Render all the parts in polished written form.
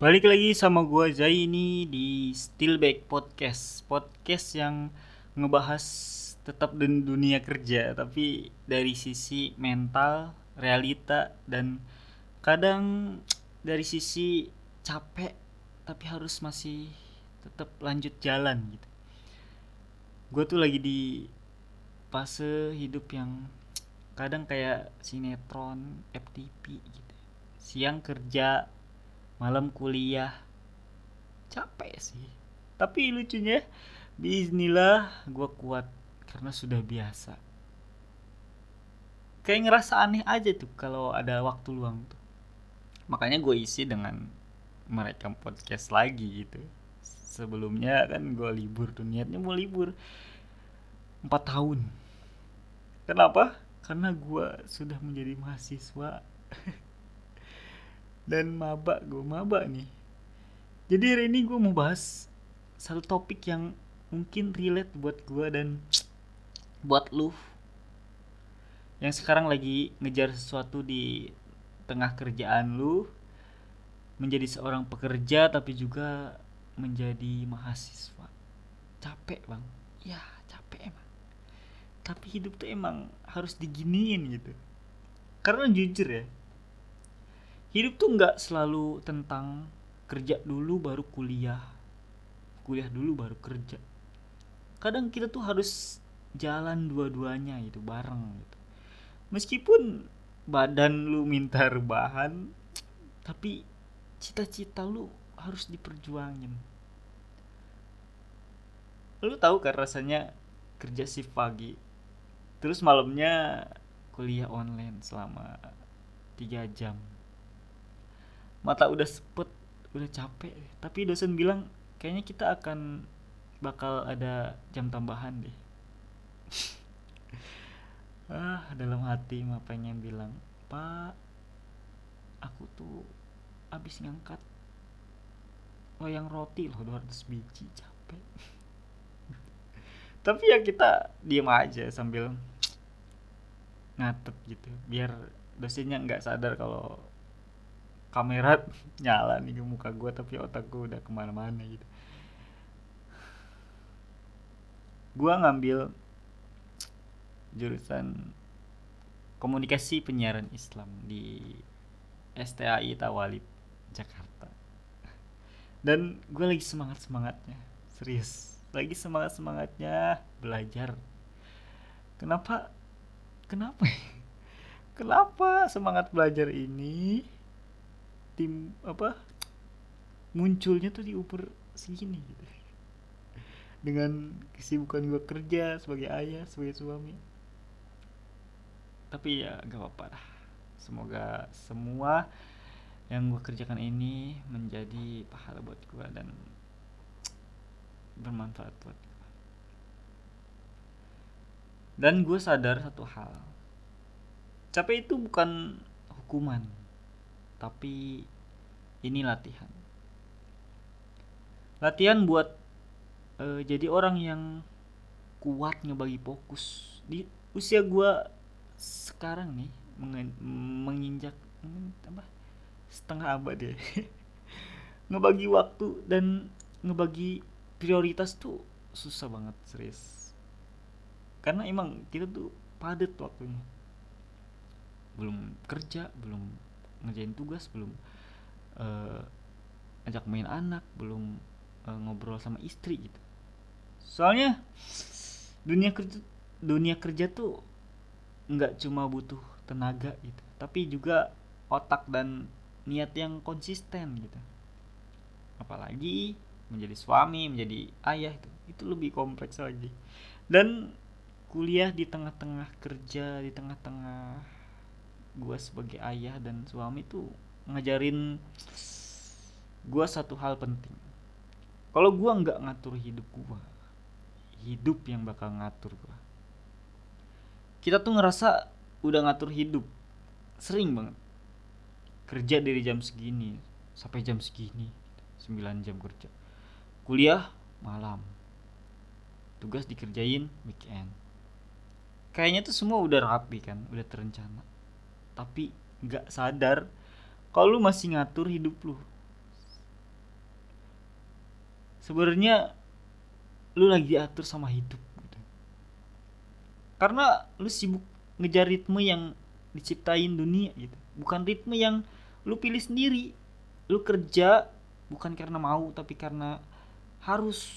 Balik lagi sama gua Zaini di Stillback Podcast. Podcast yang ngebahas tetap dunia kerja tapi dari sisi mental, realita dan kadang dari sisi capek tapi harus masih tetap lanjut jalan gitu. Gue tuh lagi di fase hidup yang kadang kayak sinetron FTV gitu. Siang kerja, malam kuliah, capek sih. Tapi lucunya, bismillah gue kuat karena sudah biasa. Kayak ngerasa aneh aja tuh kalau ada waktu luang tuh. Makanya gue isi dengan merekam podcast lagi gitu. Sebelumnya kan gue libur tuh, niatnya mau libur 4 tahun. Kenapa? Karena gue sudah menjadi mahasiswa dan maba nih. Jadi hari ini gue mau bahas satu topik yang mungkin relate buat gue dan buat lu yang sekarang lagi ngejar sesuatu di tengah kerjaan lu, menjadi seorang pekerja tapi juga menjadi mahasiswa. Capek bang, ya capek emang. Tapi hidup tuh emang harus diginiin gitu. Karena jujur ya, hidup tuh nggak selalu tentang kerja dulu baru kuliah, kuliah dulu baru kerja. Kadang kita tuh harus jalan dua-duanya gitu bareng gitu. Meskipun badan lu minta rebahan, tapi cita-cita lu harus diperjuangin. Lu tahu kan rasanya kerja shift pagi, terus malamnya kuliah online selama 3 jam. Mata udah sepet, udah capek, tapi dosen bilang kayaknya kita akan bakal ada jam tambahan deh. Dalam hati mah pengen bilang, "Pak, aku tuh abis ngangkat loyang roti loh 200 biji, capek." Tapi ya kita diem aja sambil ngatet gitu biar dosennya nggak sadar kalau kamera nyala nih ke muka gue tapi otak gue udah kemana-mana gitu. Gue ngambil jurusan komunikasi penyiaran Islam di STAI Tawalib Jakarta, dan gue lagi semangat semangatnya, serius lagi semangat semangatnya belajar. Kenapa? Kenapa? Kenapa semangat belajar ini tim apa munculnya tuh di umur segini gitu, dengan kesibukan gue kerja sebagai ayah, sebagai suami. Tapi ya gak apa-apa lah, semoga semua yang gue kerjakan ini menjadi pahala buat gue dan bermanfaat buat gue. Dan gue sadar satu hal, capek itu bukan hukuman, tapi ini latihan. Latihan buat jadi orang yang kuat ngebagi fokus di usia gue sekarang nih, menginjak apa setengah abad ya. Ngebagi waktu dan ngebagi prioritas tuh susah banget, serius. Karena emang kita tuh padat waktunya, belum kerja, belum ngerjain tugas, belum uh, ajak main anak, belum ngobrol sama istri gitu. Soalnya dunia kerja dunia kerja tuh nggak cuma butuh tenaga gitu, tapi juga otak dan niat yang konsisten gitu. Apalagi menjadi suami, menjadi ayah, itu lebih kompleks lagi. Dan kuliah di tengah-tengah kerja, di tengah-tengah gue sebagai ayah dan suami tuh ngajarin gue satu hal penting. Kalau gue nggak ngatur hidup gue, hidup yang bakal ngatur gue. Kita tuh ngerasa udah ngatur hidup, sering banget kerja dari jam segini sampai jam segini, 9 jam kerja, kuliah malam, tugas dikerjain weekend. Kayaknya tuh semua udah rapi kan, udah terencana. Tapi nggak sadar kalau lu masih ngatur hidup lu. sebenarnya lu lagi diatur sama hidup gitu. Karena lu sibuk ngejar ritme yang diciptain dunia gitu, bukan ritme yang lu pilih sendiri. Lu kerja bukan karena mau, tapi karena harus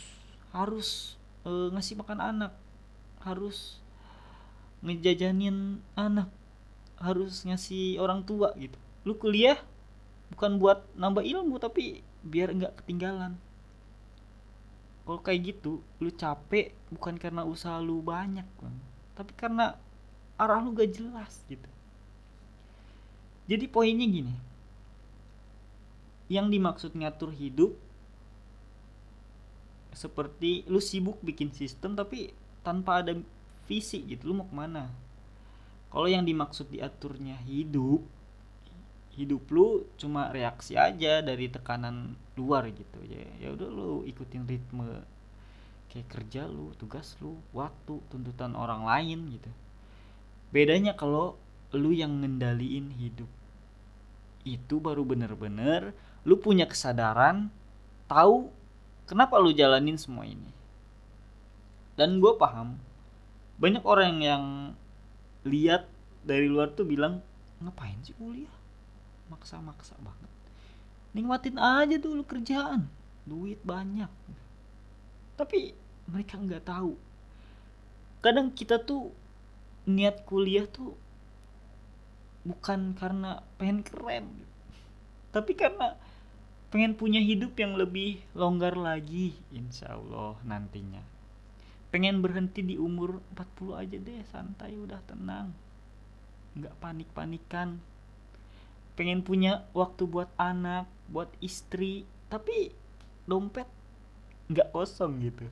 harus ngasih makan anak, harus ngejajanin anak, harus ngasih orang tua gitu. Lu kuliah bukan buat nambah ilmu, tapi biar nggak ketinggalan. Kalau kayak gitu lu capek bukan karena usaha lu banyak bang, tapi karena arah lu gak jelas gitu. Jadi poinnya gini, yang dimaksud ngatur hidup seperti lu sibuk bikin sistem tapi tanpa ada visi gitu, lu mau kemana. Kalau yang dimaksud diaturnya hidup, hidup lu cuma reaksi aja dari tekanan luar gitu ya. Ya udah lu ikutin ritme kayak kerja lu, tugas lu, waktu, tuntutan orang lain gitu. Bedanya kalau lu yang ngendaliin hidup, itu baru bener-bener lu punya kesadaran, tahu kenapa lu jalanin semua ini. Dan gue paham banyak orang yang lihat dari luar tuh bilang, ngapain sih kuliah, maksa-maksa banget, nikmatin aja dulu kerjaan, duit banyak. Tapi mereka nggak tahu, kadang kita tuh niat kuliah tuh bukan karena pengen keren, tapi karena pengen punya hidup yang lebih longgar lagi insya Allah nantinya. Pengen berhenti di umur 40 aja deh, santai udah tenang, nggak panik-panikan. Pengen punya waktu buat anak, buat istri, tapi dompet nggak kosong gitu.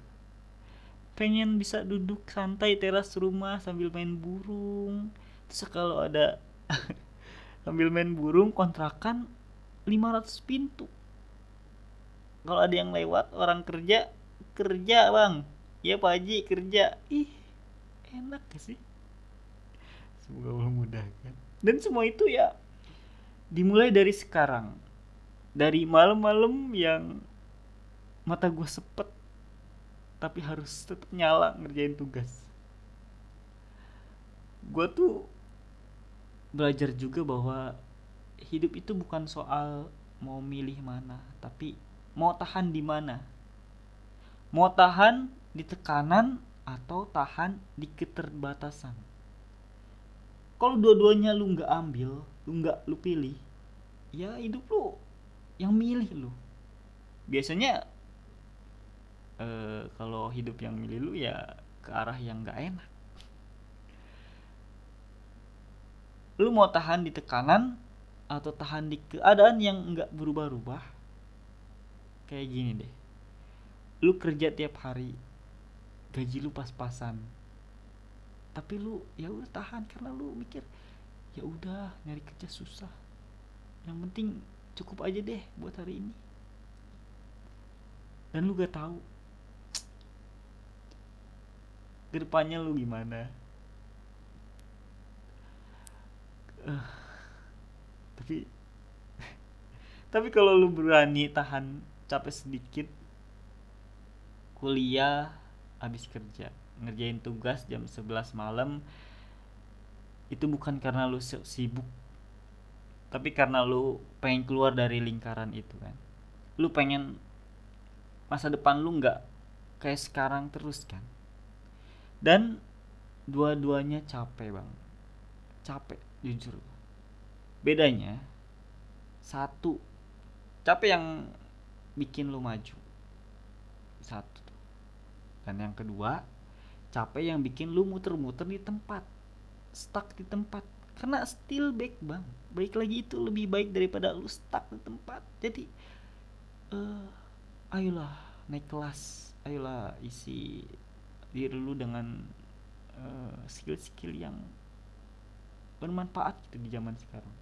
Pengen bisa duduk santai teras rumah sambil main burung. Terus kalau ada sambil main burung kontrakan 500 pintu. Kalau ada yang lewat orang kerja, kerja bang, ya Pak Haji kerja. Ih, enak gak sih? Semoga Allah mudahkan. Dan semua itu ya dimulai dari sekarang. Dari malam-malam yang mata gue sepet, tapi harus tetap nyala ngerjain tugas. Gue tuh belajar juga bahwa hidup itu bukan soal mau milih mana, tapi mau tahan di mana. Mau tahan di tekanan atau tahan di keterbatasan. Kalau dua-duanya lu nggak ambil, lu pilih, ya hidup lu yang milih lu. Biasanya kalau hidup yang milih lu ya ke arah yang nggak enak. Lu mau tahan di tekanan atau tahan di keadaan yang nggak berubah-ubah. Kayak gini deh, lu kerja tiap hari, gaji lu pas-pasan, tapi lu ya udah tahan karena lu mikir ya udah nyari kerja susah, yang penting cukup aja deh buat hari ini. Dan lu gak tahu kedepannya lu gimana. Tapi kalau lu berani tahan capek sedikit, kuliah habis kerja ngerjain tugas jam 11 malam, itu bukan karena lu sibuk, tapi karena lu pengen keluar dari lingkaran itu kan. Lu pengen masa depan lu nggak kayak sekarang terus kan. Dan dua-duanya capek bang, capek jujur. Bedanya satu, capek yang bikin lu maju, satu. Dan yang kedua, capek yang bikin lu muter-muter di tempat, stuck di tempat. Karena still baik bang, baik lagi itu lebih baik daripada lu stuck di tempat. Jadi ayolah naik kelas, ayolah isi diri lu dengan skill-skill yang bermanfaat gitu di zaman sekarang.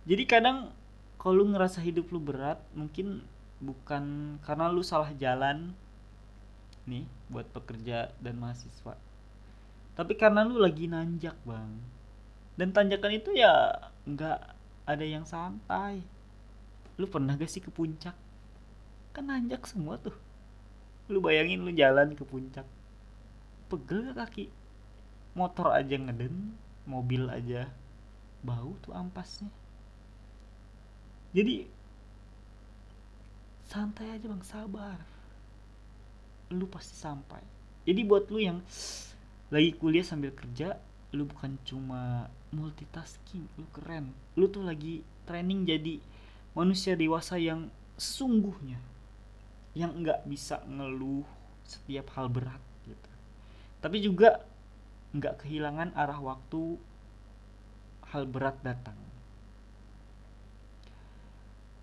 Jadi kadang kalau lu ngerasa hidup lu berat, mungkin bukan karena lu salah jalan nih buat pekerja dan mahasiswa, tapi karena lu lagi nanjak bang. Dan tanjakan itu ya nggak ada yang santai. Lu pernah gak sih ke puncak? kan nanjak semua tuh. Lu bayangin lu jalan ke puncak, pegel gak kaki? Motor aja ngeden, mobil aja bau tuh ampasnya. Jadi santai aja bang, sabar, lu pasti sampai. Jadi buat lu yang lagi kuliah sambil kerja, lu bukan cuma multitasking, lu keren. Lu tuh lagi training jadi manusia dewasa yang sesungguhnya, yang nggak bisa ngeluh setiap hal berat gitu, tapi juga nggak kehilangan arah waktu hal berat datang.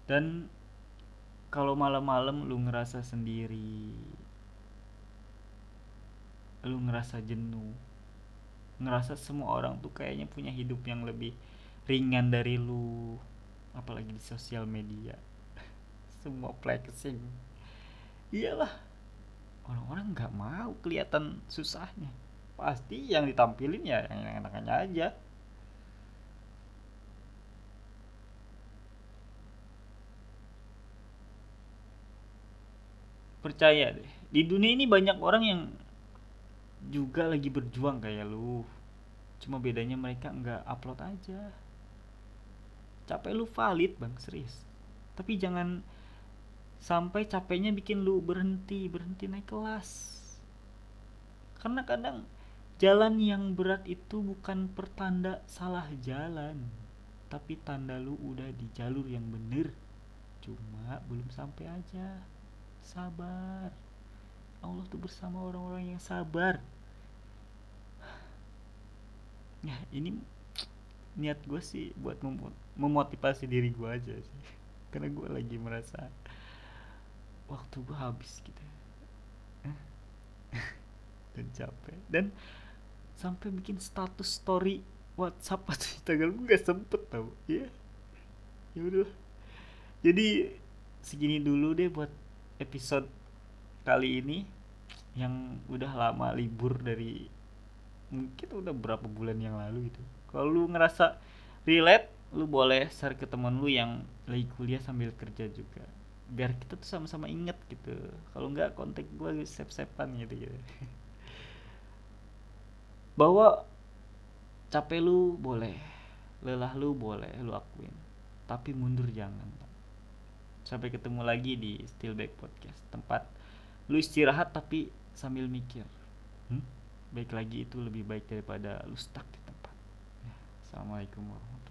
Dan kalau malam-malam lu ngerasa sendiri, lu ngerasa jenuh, ngerasa semua orang tuh kayaknya punya hidup yang lebih ringan dari lu, apalagi di sosial media semua flexing. Iyalah, orang-orang nggak mau kelihatan susahnya, pasti yang ditampilin ya yang enak-enak aja. Percaya deh, di dunia ini banyak orang yang juga lagi berjuang kayak lu, cuma bedanya mereka nggak upload aja. Capek lu valid bang, serius, tapi jangan sampai capeknya bikin lu berhenti berhenti naik kelas. Karena kadang jalan yang berat itu bukan pertanda salah jalan, tapi tanda lu udah di jalur yang bener, cuma belum sampai aja. Sabar, Allah tuh bersama orang-orang yang sabar. Ya ini niat gue sih buat memotivasi diri gue aja sih, karena gue lagi merasa waktu gue habis gitu dan capek, dan sampai bikin status story WhatsApp atau Instagram gue gak sempet tau ya. Ya udah, jadi segini dulu deh buat episode kali ini, yang udah lama libur dari, mungkin udah berapa bulan yang lalu gitu. Kalau lu ngerasa relate, lu boleh share ke teman lu yang lagi kuliah sambil kerja juga, biar kita tuh sama-sama inget gitu. Kalau nggak, kontak gue save-savean gitu gitu. Bahwa capek lu boleh, lelah lu boleh lu akuin, tapi mundur jangan. Sampai ketemu lagi di Stillback Podcast, tempat lu istirahat tapi sambil mikir. hmm? Baik lagi itu lebih baik daripada lu stuck di tempat. Assalamualaikum warahmatullahi wabarakatuh.